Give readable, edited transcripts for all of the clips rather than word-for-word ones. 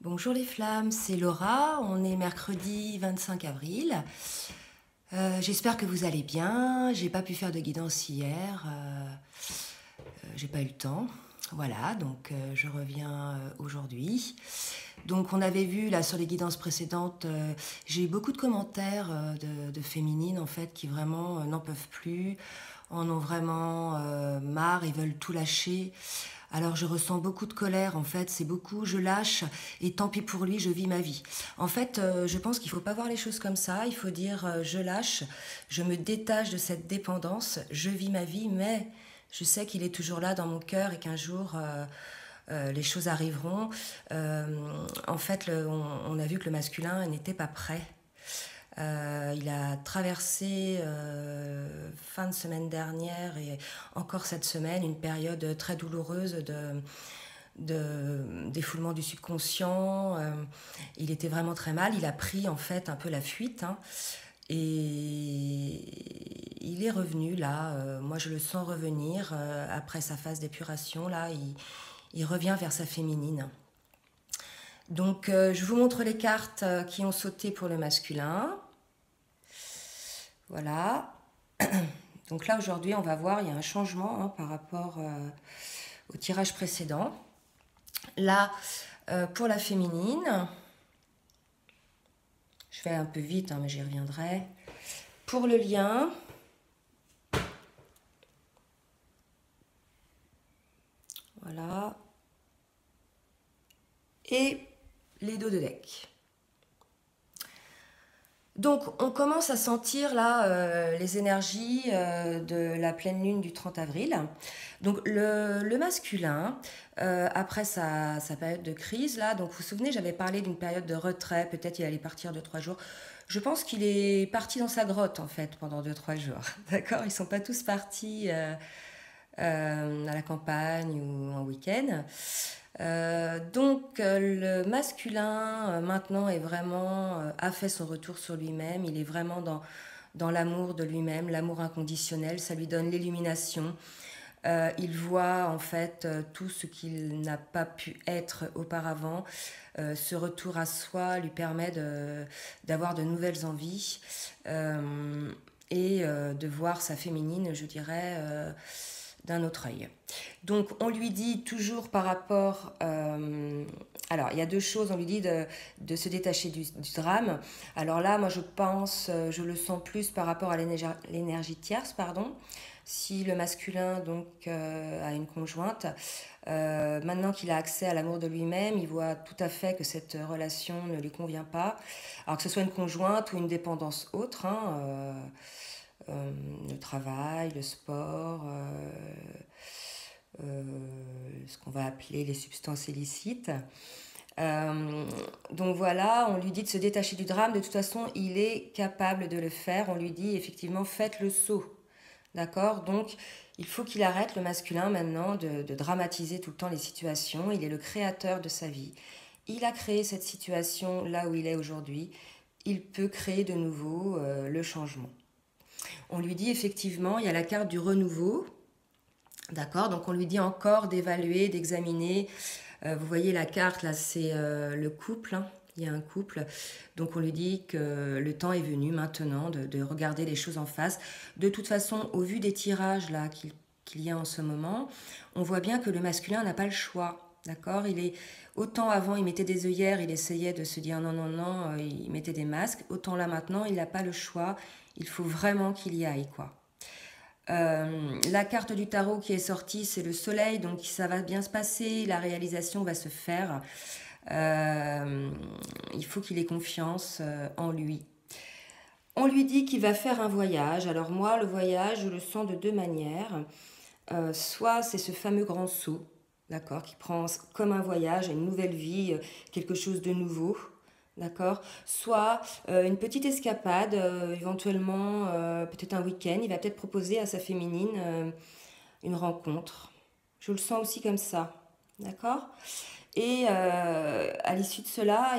Bonjour les flammes, c'est Laura, on est mercredi 25 avril. J'espère que vous allez bien, j'ai pas pu faire de guidance hier, j'ai pas eu le temps. Voilà, donc je reviens aujourd'hui. Donc on avait vu là sur les guidances précédentes, j'ai eu beaucoup de commentaires de féminines en fait qui vraiment n'en peuvent plus, en ont vraiment marre, ils veulent tout lâcher. Alors je ressens beaucoup de colère en fait, c'est beaucoup, je lâche et tant pis pour lui, je vis ma vie. En fait, je pense qu'il faut pas voir les choses comme ça, il faut dire je lâche, je me détache de cette dépendance, je vis ma vie, mais je sais qu'il est toujours là dans mon cœur et qu'un jour les choses arriveront. En fait, on a vu que le masculin n'était pas prêt. Il a traversé fin de semaine dernière et encore cette semaine une période très douloureuse de défoulement du subconscient. Il était vraiment très mal. Il a pris en fait un peu la fuite. Hein, et il est revenu là. Moi, je le sens revenir après sa phase d'épuration. Là, il revient vers sa féminine. Donc, je vous montre les cartes qui ont sauté pour le masculin. Voilà. Donc là, aujourd'hui, on va voir, il y a un changement par rapport au tirage précédent. Là, pour la féminine, je vais un peu vite, mais j'y reviendrai. Pour le lien, voilà. Et les dos de deck. Donc, on commence à sentir là les énergies de la pleine lune du 30 avril. Donc, le masculin, après sa période de crise, là, donc vous vous souvenez, j'avais parlé d'une période de retrait, peut-être il allait partir 2-3 jours. Je pense qu'il est parti dans sa grotte, en fait, pendant 2-3 jours. D'accord. Ils ne sont pas tous partis à la campagne ou en week-end. Donc le masculin maintenant est vraiment a fait son retour sur lui-même. Il est vraiment dans l'amour de lui-même, l'amour inconditionnel. Ça lui donne l'illumination. Il voit en fait tout ce qu'il n'a pas pu être auparavant. Ce retour à soi lui permet d'avoir de nouvelles envies et de voir sa féminine, je dirais, d'un autre œil. Donc on lui dit toujours par rapport... alors il y a deux choses, on lui dit de se détacher du drame. Alors là, moi je pense, je le sens plus par rapport à l'énergie tierce, pardon. Si le masculin donc a une conjointe, maintenant qu'il a accès à l'amour de lui-même, il voit tout à fait que cette relation ne lui convient pas. Alors que ce soit une conjointe ou une dépendance autre, le travail, le sport, euh, ce qu'on va appeler les substances illicites. Donc voilà, on lui dit de se détacher du drame. De toute façon, il est capable de le faire. On lui dit effectivement, faites le saut. D'accord. Donc, il faut qu'il arrête, le masculin, maintenant, de dramatiser tout le temps les situations. Il est le créateur de sa vie. Il a créé cette situation là où il est aujourd'hui. Il peut créer de nouveau le changement. On lui dit effectivement, il y a la carte du renouveau. D'accord. Donc, on lui dit encore d'évaluer, d'examiner. Vous voyez la carte, là, c'est le couple. Hein. Il y a un couple. Donc on lui dit que le temps est venu maintenant de regarder les choses en face. De toute façon, au vu des tirages là qu'il y a en ce moment, on voit bien que le masculin n'a pas le choix. D'accord. Il est autant avant, il mettait des œillères, il essayait de se dire non, non, non, il mettait des masques. Autant là maintenant, il n'a pas le choix. Il faut vraiment qu'il y aille, quoi. La carte du tarot qui est sortie, c'est le soleil, donc ça va bien se passer, la réalisation va se faire. Il faut qu'il ait confiance en lui. On lui dit qu'il va faire un voyage. Alors moi, le voyage, je le sens de deux manières. Soit c'est ce fameux grand saut, d'accord, qui prend comme un voyage, une nouvelle vie, quelque chose de nouveau. D'accord. Soit une petite escapade, éventuellement peut-être un week-end. Il va peut-être proposer à sa féminine une rencontre. Je le sens aussi comme ça. D'accord. Et à l'issue de cela,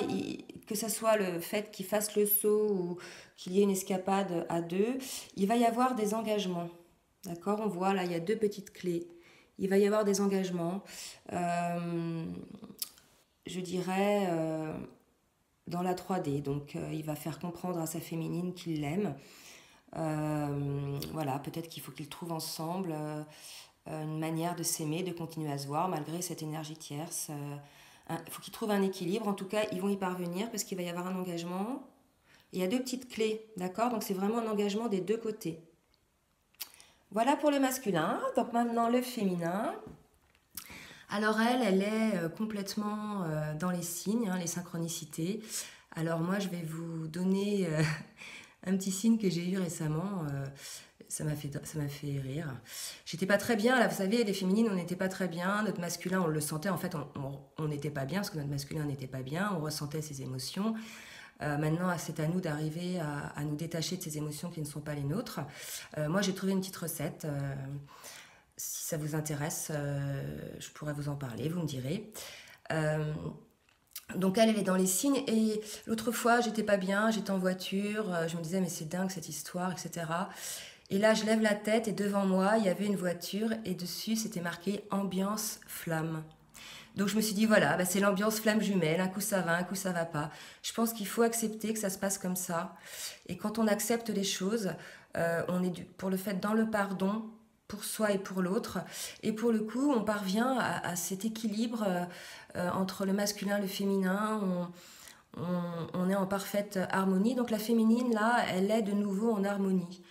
que ce soit le fait qu'il fasse le saut ou qu'il y ait une escapade à deux, il va y avoir des engagements. D'accord. On voit là, il y a deux petites clés. Il va y avoir des engagements. je dirais, dans la 3D. Donc, il va faire comprendre à sa féminine qu'il l'aime. Voilà, peut-être qu'il faut qu'ils trouvent ensemble une manière de s'aimer, de continuer à se voir malgré cette énergie tierce. Il faut qu'ils trouvent un équilibre. En tout cas, ils vont y parvenir parce qu'il va y avoir un engagement. Il y a deux petites clés, d'accord? Donc c'est vraiment un engagement des deux côtés. Voilà pour le masculin. Donc maintenant le féminin. Alors elle est complètement dans les signes, hein, les synchronicités. Alors moi, je vais vous donner un petit signe que j'ai eu récemment. Ça m'a fait rire. J'étais pas très bien, là, vous savez, les féminines, on n'était pas très bien. Notre masculin, on le sentait, en fait, on n'était pas bien, parce que notre masculin n'était pas bien. On ressentait ses émotions. Maintenant, c'est à nous d'arriver à nous détacher de ces émotions qui ne sont pas les nôtres. Moi, j'ai trouvé une petite recette. Si ça vous intéresse, je pourrais vous en parler, vous me direz. Donc elle est dans les signes. Et l'autre fois, j'étais pas bien, j'étais en voiture. Je me disais, mais c'est dingue cette histoire, etc. Et là, je lève la tête et devant moi, il y avait une voiture et dessus, c'était marqué ambiance flamme. Donc je me suis dit, voilà, bah, c'est l'ambiance flamme jumelle, un coup ça va, un coup ça va pas. Je pense qu'il faut accepter que ça se passe comme ça. Et quand on accepte les choses, on est pour le fait dans le pardon, pour soi et pour l'autre. Et pour le coup, on parvient à cet équilibre entre le masculin et le féminin. On est en parfaite harmonie. Donc la féminine, là, elle est de nouveau en harmonie.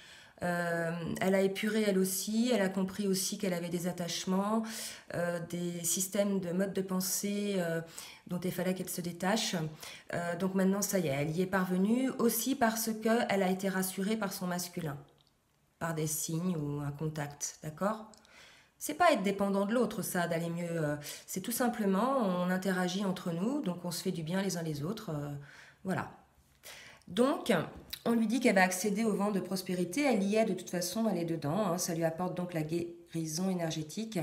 Elle a épuré elle aussi, elle a compris aussi qu'elle avait des attachements, des systèmes de mode de pensée dont il fallait qu'elle se détache. Donc maintenant, ça y est, elle y est parvenue aussi parce qu'elle a été rassurée par son masculin, par des signes ou un contact, d'accord? C'est pas être dépendant de l'autre, ça, d'aller mieux. C'est tout simplement, on interagit entre nous, donc on se fait du bien les uns les autres. Voilà. Donc, on lui dit qu'elle va accéder au vent de prospérité. Elle y est de toute façon, elle est dedans. Hein. Ça lui apporte donc la guérison énergétique.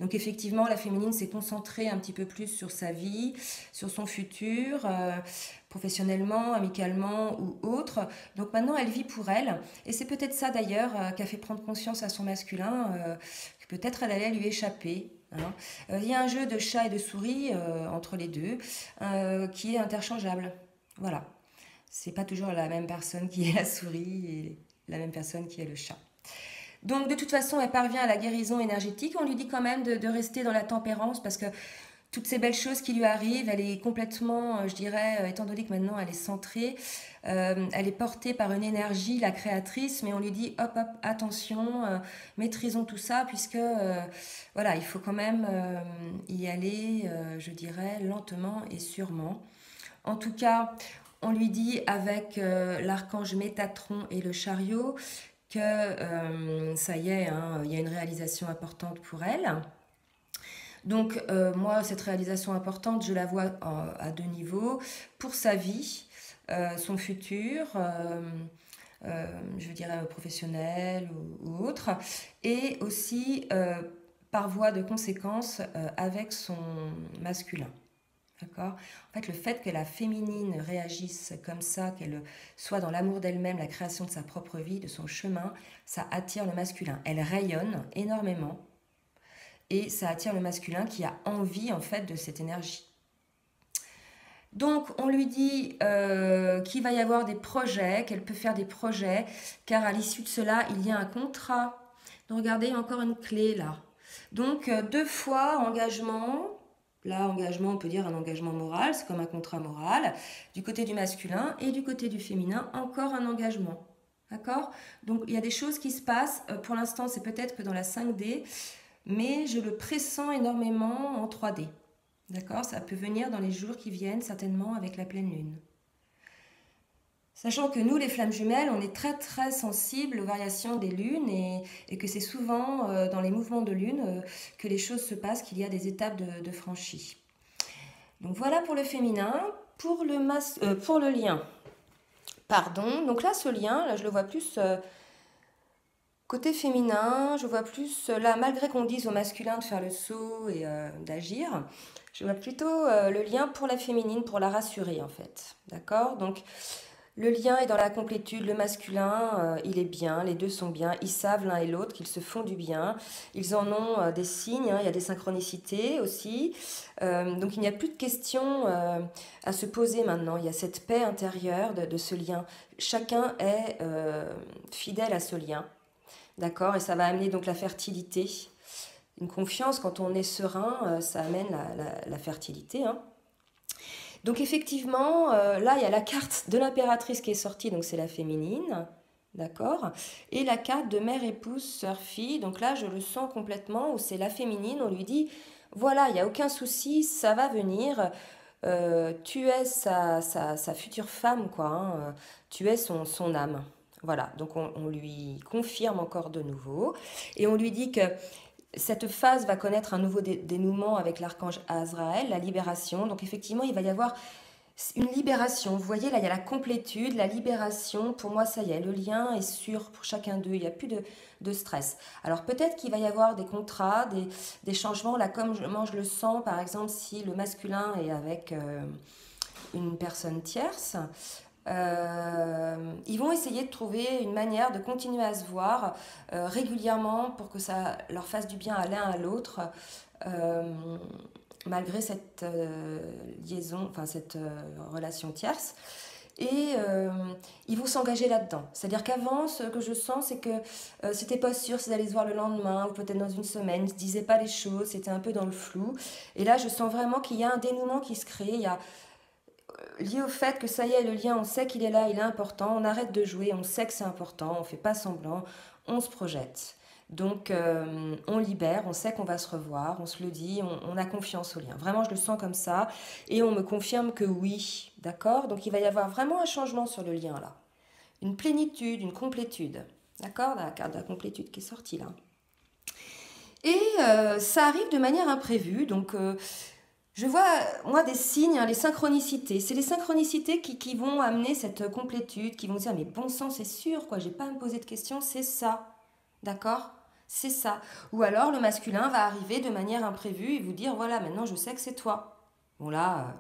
Donc effectivement, la féminine s'est concentrée un petit peu plus sur sa vie, sur son futur, professionnellement, amicalement ou autre. Donc maintenant, elle vit pour elle. Et c'est peut-être ça d'ailleurs qui a fait prendre conscience à son masculin que peut-être elle allait lui échapper. Hein. Il y a un jeu de chat et de souris entre les deux qui est interchangeable. Voilà. C'est pas toujours la même personne qui est la souris et la même personne qui est le chat. Donc de toute façon, elle parvient à la guérison énergétique. On lui dit quand même de rester dans la tempérance parce que toutes ces belles choses qui lui arrivent, elle est complètement, je dirais, étant donné que maintenant elle est centrée, elle est portée par une énergie, la créatrice, mais on lui dit hop, hop, attention, maîtrisons tout ça puisque, voilà, il faut quand même y aller, je dirais, lentement et sûrement. En tout cas, on lui dit avec l'archange Métatron et le chariot que ça y est, hein, il y a une réalisation importante pour elle. Donc moi, cette réalisation importante, je la vois à deux niveaux. Pour sa vie, son futur, je dirais professionnel ou autre, et aussi par voie de conséquence avec son masculin. D'accord? En fait, le fait que la féminine réagisse comme ça, qu'elle soit dans l'amour d'elle-même, la création de sa propre vie, de son chemin, ça attire le masculin. Elle rayonne énormément et ça attire le masculin qui a envie en fait de cette énergie. Donc, on lui dit qu'il va y avoir des projets, qu'elle peut faire des projets, car à l'issue de cela, il y a un contrat. Donc, regardez, il y a encore une clé là. Donc, deux fois engagement. Là, engagement, on peut dire un engagement moral, c'est comme un contrat moral. Du côté du masculin et du côté du féminin, encore un engagement. D'accord? Donc, il y a des choses qui se passent. Pour l'instant, c'est peut-être que dans la 5D, mais je le pressens énormément en 3D. D'accord? Ça peut venir dans les jours qui viennent, certainement avec la pleine lune. Sachant que nous, les flammes jumelles, on est très très sensibles aux variations des lunes et que c'est souvent dans les mouvements de lune que les choses se passent, qu'il y a des étapes de franchie. Donc voilà pour le féminin. Pour le lien, pardon. Donc là, ce lien, là, je le vois plus côté féminin. Je vois plus, là, malgré qu'on dise au masculin de faire le saut et d'agir, je vois plutôt le lien pour la féminine, pour la rassurer en fait. D'accord? Donc Le lien est dans la complétude, le masculin, il est bien, les deux sont bien, ils savent l'un et l'autre qu'ils se font du bien, ils en ont des signes, hein, il y a des synchronicités aussi. Donc il n'y a plus de questions à se poser maintenant, il y a cette paix intérieure de ce lien. Chacun est fidèle à ce lien, d'accord? Et ça va amener donc la fertilité. Une confiance, quand on est serein, ça amène la fertilité, hein. Donc effectivement, là, il y a la carte de l'impératrice qui est sortie, donc c'est la féminine, d'accord? Et la carte de mère, épouse, sœur, fille, donc là, je le sens complètement, où c'est la féminine, on lui dit, voilà, il n'y a aucun souci, ça va venir, tu es sa future femme, quoi, hein, tu es son âme. Voilà, donc on lui confirme encore de nouveau, et on lui dit que cette phase va connaître un nouveau dénouement avec l'archange Azraël, la libération. Donc effectivement, il va y avoir une libération. Vous voyez, là, il y a la complétude, la libération. Pour moi, ça y est, le lien est sûr pour chacun d'eux. Il n'y a plus de stress. Alors peut-être qu'il va y avoir des contrats, des changements. Là, comme je le sens, par exemple, si le masculin est avec une personne tierce, ils vont essayer de trouver une manière de continuer à se voir régulièrement pour que ça leur fasse du bien à l'un à l'autre, euh, malgré cette liaison, enfin cette relation tierce. Et ils vont s'engager là-dedans. C'est-à-dire qu'avant, ce que je sens, c'est que c'était pas sûr s'ils allaient se voir le lendemain ou peut-être dans une semaine. Ils se disaient pas les choses, c'était un peu dans le flou. Et là, je sens vraiment qu'il y a un dénouement qui se crée. Il y a lié au fait que ça y est, le lien, on sait qu'il est là, il est important, on arrête de jouer, on sait que c'est important, on fait pas semblant, on se projette. Donc on libère, on sait qu'on va se revoir, on se le dit, on a confiance au lien. Vraiment, je le sens comme ça et on me confirme que oui, d'accord? Donc il va y avoir vraiment un changement sur le lien là. Une plénitude, une complétude. D'accord? La carte de la complétude qui est sortie là. Et ça arrive de manière imprévue, donc je vois, moi, des signes, hein, les synchronicités. C'est les synchronicités qui vont amener cette complétude, qui vont dire, mais bon sang, c'est sûr, quoi, j'ai pas à me poser de questions, c'est ça. D'accord? C'est ça. Ou alors, le masculin va arriver de manière imprévue et vous dire, voilà, maintenant, je sais que c'est toi. Bon, là,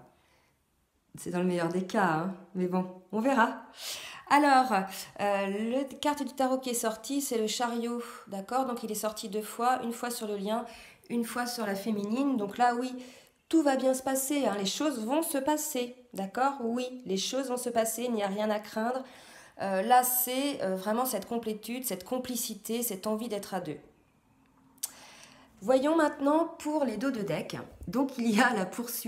c'est dans le meilleur des cas, hein, mais bon, on verra. Alors, la carte du tarot qui est sortie, c'est le chariot, d'accord? Donc, il est sorti deux fois, une fois sur le lien, une fois sur la féminine. Donc là, oui, tout va bien se passer, hein, les choses vont se passer, d'accord? Oui, les choses vont se passer, il n'y a rien à craindre. Là, c'est vraiment cette complétude, cette complicité, cette envie d'être à deux. Voyons maintenant pour les dos de deck. Donc, il y a la poursuite.